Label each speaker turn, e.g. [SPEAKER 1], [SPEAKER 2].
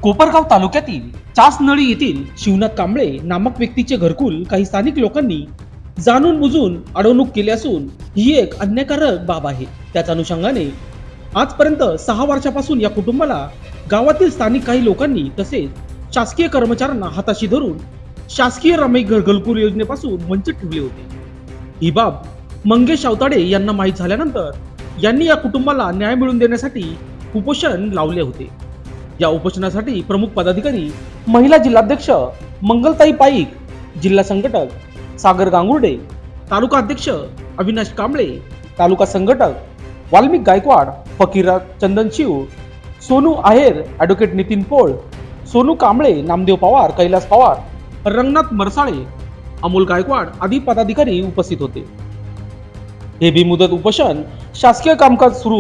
[SPEAKER 1] कोपरगाव तालुक्यातील चासनळी येथील शिवनाथ कांबळे नामक व्यक्तीचे घरकुल काही स्थानिक लोकांनी जाणून बुजून अडवणूक केली असून ही एक अन्यायकारक बाब आहे। त्याच अनुषंगाने आजपर्यंत 6 वर्षापासून या कुटुंबाला गावातील स्थानिक काही लोकांनी तसेच शासकीय कर्मचाऱ्यांना हाताशी धरून शासकीय रमाई घरकुल योजनेपासून वंचित ठेवले होते। ही बाब मंगेश अवताडे यांना माहीत झाल्यानंतर यांनी या कुटुंबाला न्याय मिळवून देण्यासाठी उपोषण लावले होते। या उपोषणासाठी प्रमुख पदाधिकारी महिला जिल्हाध्यक्ष मंगलताई पाईक, जिल्हा संघटक सागर गांगुर्डे, तालुका अध्यक्ष अविनाश कांबळे, तालुका संघटक वाल्मिक गायकवाड, फकीरराज चंदनशिव, सोनू आहेर, ॲडव्होकेट नितीन पोळ, सोनू कांबळे, नामदेव पवार, कैलास पवार, रंगनाथ मरसाळे, अमोल गायकवाड आदी पदाधिकारी उपस्थित होते। हे बेमुदत उपोषण शासकीय कामकाज सुरू